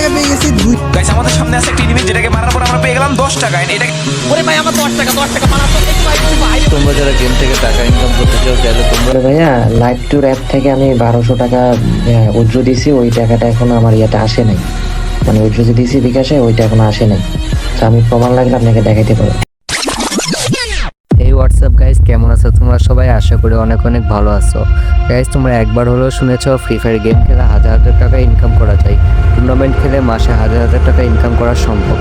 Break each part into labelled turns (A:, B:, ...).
A: টাকা পেয়ে গেছি
B: গাইস আমাদের সামনে আছে একটা এনিমি যেটাকে মারার পর আমরা পেয়ে গেলাম 10 টাকা। এটা
A: ওরে ভাই আমার 10 টাকা মারা তো ভাই
C: তোমরা যারা গেম থেকে টাকা ইনকাম করতে চাও তাহলে তোমরা
D: ভাইয়া লাইভ টুর অ্যাপ থেকে আমি 1200 টাকা উইথড্র দিছি, ওই টাকাটা এখন আমার ইয়েতে আসে নাই, মানে উইথড্র যে দিছি বিকাশে ওইটা এখনো আসে নাই। তো আমি প্রমাণ লাগলে আপনাকে দেখাইতে পারবো।
C: এই হোয়াটসঅ্যাপ গাইস, কেমন আছো তোমরা সবাই? আশা করি অনেক অনেক ভালো আছো গাইস। তোমরা একবার হলেও শুনেছো ফ্রি ফায়ার গেম খেলে হাজার হাজার টাকা ইনকাম করা যায়, টুর্নামেন্ট খেলে মাসে হাজার হাজার টাকা ইনকাম করা সম্ভব।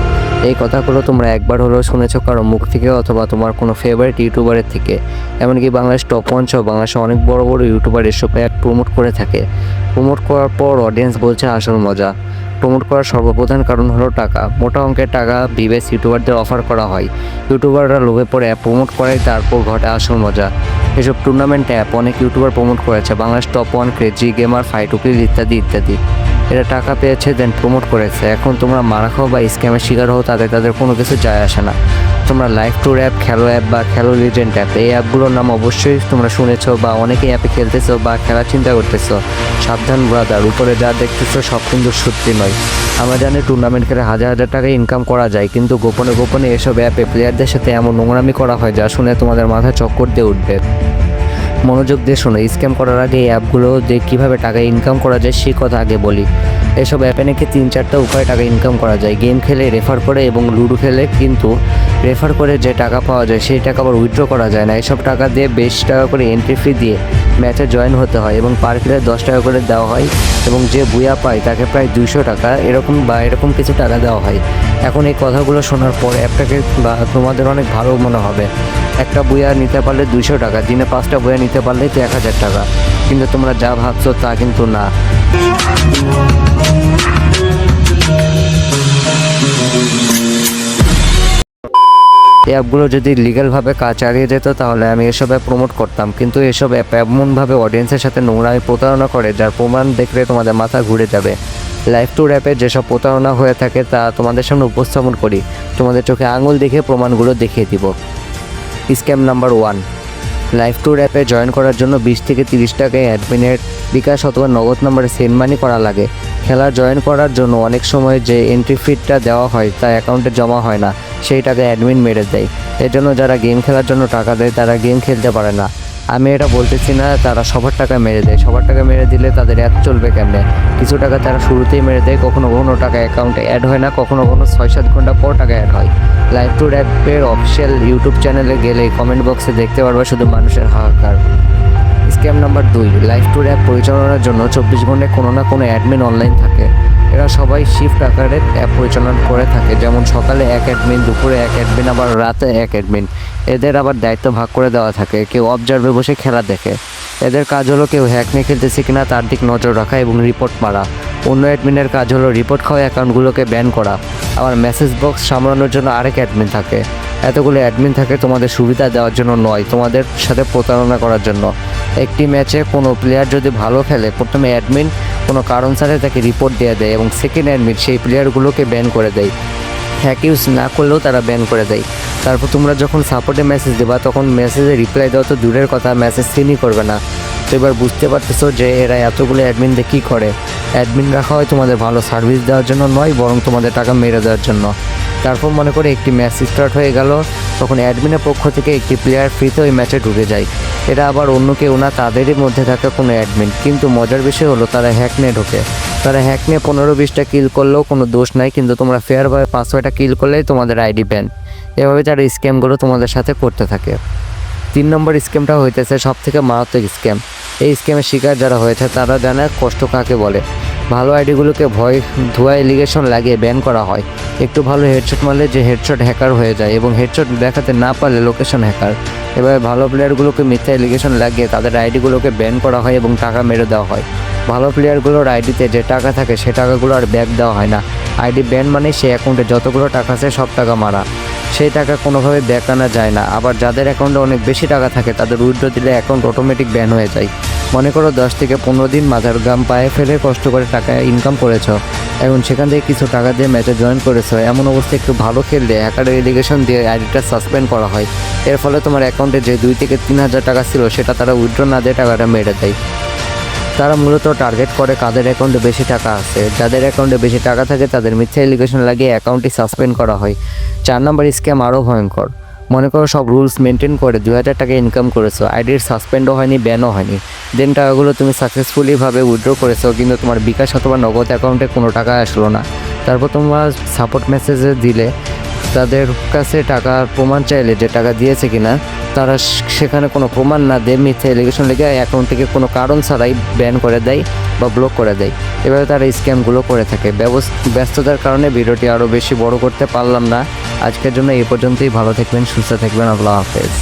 C: এই কথাগুলো তোমরা একবার হলেও শুনেছো কারো মুখ থেকে অথবা তোমার কোনো ফেভারিট ইউটিউবারের থেকে। এমনকি বাংলাদেশ টপ 1 সহ বাংলাদেশে অনেক বড় বড় ইউটিউবার এসব অ্যাপ প্রমোট করে থাকে। প্রমোট করার পর অডিয়েন্স বলছে আসল মজা। প্রমোট করার সর্বপ্রধান কারণ হলো টাকা। মোটা অঙ্কের টাকা ভিভেস ইউটিউবারদের অফার করা হয়। ইউটিউবাররা লোভে পড়ে অ্যাপ প্রমোট করায়, তারপর ঘটে আসল মজা। এসব টুর্নামেন্ট অ্যাপ অনেক ইউটিউবার প্রমোট করেছে, Bangladesh top 1, crazy gamer, fight উকিল ইত্যাদি ইত্যাদি। এরা টাকা পেয়েছে দেন প্রমোট করেছে। এখন তোমরা মারা খাও বা স্ক্যামের শিকার হও, তাদের কোনো কিছু যায় আসে না। তোমরা লাইভ ট্যুর অ্যাপ, খেলো অ্যাপ বা খেলো লিজেন্ড অ্যাপ, এই অ্যাপগুলোর নাম অবশ্যই তোমরা শুনেছো বা অনেকেই অ্যাপে খেলতেছো বা খেলার চিন্তা করতেছো। সাবধান ব্রাদার, উপরে যা দেখতেছো সব কিন্তু সত্যি নয়। আমরা জানি টুর্নামেন্ট খেলে হাজার হাজার টাকা ইনকাম করা যায়, কিন্তু গোপনে গোপনে এসব অ্যাপে প্লেয়ারদের সাথে এমন নোংরামি করা হয় যা শুনে তোমাদের মাথা চক্কর দিয়ে উঠবে। মনোযোগ দিয়ে শোনো, স্ক্যাম করার আগে এই অ্যাপগুলো দিয়ে কীভাবে টাকা ইনকাম করা যায় সেই কথা আগে বলি। এসব অ্যাপে নাকি 3-4টা উপায়ে টাকা ইনকাম করা যায়। গেম খেলে রেফার করে এবং লুডো খেলে, কিন্তু রেফার করে যে টাকা পাওয়া যায় সেই টাকা আবার উইথড্র করা যায় না। এসব টাকা দিয়ে 20 টাকা করে এন্ট্রি ফি দিয়ে ম্যাচে জয়েন হতে হয় এবং পার প্লেয়ার 10 টাকা করে দেওয়া হয় এবং যে বুয়া পায় তাকে প্রায় 200 টাকা এরকম কিছু টাকা দেওয়া হয়। এখন এই কথাগুলো শোনার পর অ্যাপটাকে বা তোমাদের অনেক ভালো মনে হবে। একটা বুয়া নিতে পারলে 200 টাকা, দিনে 5টা বুয়া নিতে পারলেই তো 1000 টাকা। কিন্তু তোমরা যা ভাবছো তা কিন্তু না। এই অ্যাপগুলো যদি লিগ্যালভাবে কাজ চালিয়ে যেত তাহলে আমি এসব অ্যাপ প্রমোট করতাম, কিন্তু এসব অ্যাপ এমনভাবে অডিয়েন্সের সাথে নোংরামি প্রতারণা করে যার প্রমাণ দেখলে তোমাদের মাথা ঘুরে যাবে। লাইভ ট্যুর অ্যাপে যেসব প্রতারণা হয়ে থাকে তা তোমাদের সামনে উপস্থাপন করি, তোমাদের চোখে আঙুল দেখে প্রমাণগুলো দেখিয়ে দিব। স্ক্যাম নাম্বার 1, লাইভ ট্যুর অ্যাপে জয়েন করার জন্য 20 থেকে 30 টাকায় অ্যাডমিনের বিকাশ অথবা নগদ নম্বরে সেন্ড মানি করা লাগে। খেলা জয়েন করার জন্য অনেক সময় যে এন্ট্রি ফিটা দেওয়া হয় তা অ্যাকাউন্টে জমা হয় না, সেই টাকা অ্যাডমিন মেরে দেয়। এর জন্য যারা গেম খেলার জন্য টাকা দেয় তারা গেম খেলতে পারে না। আমি এটা বলতেছি না তারা সবার টাকা মেরে দেয়, সবার টাকা মেরে দিলে তাদের অ্যাপ চলবে কেমনে। কিছু টাকা তারা শুরুতেই মেরে দেয়, কখনো কখনো টাকা অ্যাকাউন্টে অ্যাড হয় না, কখনো কখনো 6-7 ঘন্টা পর টাকা অ্যাড হয়। লাইভ ট্যুর অ্যাপের অফিসিয়াল ইউটিউব চ্যানেলে গেলে কমেন্ট বক্সে দেখতে পারবে শুধু মানুষের হাহাকার। Scam number 2, live tour app পরিচালনার জন্য 24 ঘন্টায় কোনো না কোনো অ্যাডমিন অনলাইন থাকে। এরা সবাই শিফট আকারে অ্যাপ পরিচালনা করে থাকে, যেমন সকালে এক অ্যাডমিন, দুপুরে এক অ্যাডমিন, আবার রাতে এক অ্যাডমিন। এদের আবার দায়িত্ব ভাগ করে দেওয়া থাকে। কেউ অবজার্ভে বসে খেলা দেখে। এদের কাজ হলো কেউ হ্যাক নিয়ে খেলতেছে কিনা তার দিক নজর রাখা এবং রিপোর্ট মারা। অন্য অ্যাডমিনের কাজ হলো রিপোর্ট খাওয়া অ্যাকাউন্টগুলোকে ব্যান করা। আবার মেসেজ বক্স সামলানোর জন্য আরেক অ্যাডমিন থাকে। এতগুলো অ্যাডমিন থাকে তোমাদের সুবিধা দেওয়ার জন্য নয়, তোমাদের সাথে প্রতারণা করার জন্য। একটি ম্যাচে কোনো প্লেয়ার যদি ভালো খেলে, প্রথমে অ্যাডমিন কোনো কারণ ছাড়া তাকে রিপোর্ট দিয়ে দেয় এবং সেকেন্ড অ্যাডমিন সেই প্লেয়ারগুলোকে ব্যান করে দেয়। হ্যাক ইউজ না করলেও তারা ব্যান করে দেয়। তারপর তোমরা যখন সাপোর্টে মেসেজ দেবা তখন মেসেজে রিপ্লাই দেওয়া তো দূরের কথা, মেসেজ সিনই করবে না। তো এবার বুঝতে পারতেছো যে এরা এতগুলো অ্যাডমিন দিয়ে কী করে। অ্যাডমিন রাখা হয় তোমাদের ভালো সার্ভিস দেওয়ার জন্য নয়, বরং তোমাদের টাকা মেরে দেওয়ার জন্য। তারপর মনে করে একটি ম্যাচ স্টার্ট হয়ে গেল, তখন অ্যাডমিনের পক্ষ থেকে একটি প্লেয়ার ফ্রিতে ওই ম্যাচে ঢুকে যায়। এরা আবার অন্য কেউ না, তাদেরই মধ্যে থাকা কোনো অ্যাডমিন। কিন্তু মজার বিষয় হলো তারা হ্যাক নিয়ে ঢোকে। তারা হ্যাক নিয়ে 15-20টা কিল করলেও কোনো দোষ নাই, কিন্তু তোমরা ফেয়ারভাবে 5-6টা কিল করলেই তোমাদের আইডি ব্যান। এভাবে তারা স্ক্যামগুলো তোমাদের সাথে করতে থাকে। 3 নম্বর স্ক্যামটা হইতেছে সবথেকে মারাত্মক স্ক্যাম। এই স্ক্যামের শিকার যারা হয়েছে তারা জানে কষ্ট কাকে বলে। ভালো আইডিগুলোকে ভয় ধোয়া এলিগেশন লাগিয়ে ব্যান করা হয়। একটু ভালো হেডশট মারলে যে হেডশট হ্যাকার হয়ে যায় এবং হেডশট দেখাতে না পারলে লোকেশন হ্যাকার। এভাবে ভালো প্লেয়ারগুলোকে মিথ্যা এলিগেশন লাগিয়ে তাদের আইডিগুলোকে ব্যান করা হয় এবং টাকা মেরে দেওয়া হয়। ভালো প্লেয়ারগুলোর আইডিতে যে টাকা থাকে সে টাকাগুলো আর ব্যাক দেওয়া হয় না। আইডি ব্যান মানে সেই অ্যাকাউন্টে যতগুলো টাকা আছে সব টাকা মারা, সেই টাকা কোনোভাবে ব্যাক আনা যায় না। আবার যাদের অ্যাকাউন্টে অনেক বেশি টাকা থাকে তাদের উইথড্র দিলে অ্যাকাউন্ট অটোমেটিক ব্যান হয়ে যায়। মনে করো 10 থেকে 15 দিন মাথার ঘাম পায়ে ফেলে কষ্ট করে টাকা ইনকাম করেছো, এখন সেখান থেকে কিছু টাকা দিয়ে ম্যাচে জয়েন করেছো। এমন অবস্থায় একটু ভালো খেললে হ্যাকারের এলিগেশন দিয়ে আইডিটা সাসপেন্ড করা হয়। এর ফলে তোমার অ্যাকাউন্টে যে 2 থেকে 3 হাজার টাকা ছিল সেটা তারা উইথড্র না দিয়ে টাকাটা মেরে দেয়। তারা মূলত টার্গেট করে কাদের অ্যাকাউন্টে বেশি টাকা আছে। যাদের অ্যাকাউন্টে বেশি টাকা থাকে তাদের মিথ্যা এলিগেশন লাগিয়ে অ্যাকাউন্টটি সাসপেন্ড করা হয়। 4 নম্বর স্ক্যাম আরও ভয়ঙ্কর। মনে করো সব রুলস মেনটেন করে 2000 টাকা ইনকাম করেছো, আইডির সাসপেন্ডও হয়নি, ব্যানও হয়নি, দেন টাকাগুলো তুমি সাকসেসফুলিভাবে উইথড্র করেছো, কিন্তু তোমার বিকাশ অথবা নগদ অ্যাকাউন্টে কোনো টাকা আসলো না। তারপর তোমার সাপোর্ট মেসেজে দিলে তাদের কাছে টাকার প্রমাণ চাইলে যে টাকা দিয়েছে কিনা, তারা সেখানে কোনো প্রমাণ না দিয়ে মিথ্যা এলিগেশন লেগে অ্যাকাউন্ট থেকে কোনো কারণ ছাড়াই ব্যান করে দেয় বা ব্লক করে দেয়। এভাবে তারা স্ক্যামগুলো করে থাকে। ব্যস্ততার কারণে ভিডিওটি আরও বেশি বড় করতে পারলাম না। আজকের জন্য এই পর্যন্তই। ভালো থাকবেন, সুস্থ থাকবেন। আল্লাহ হাফেজ।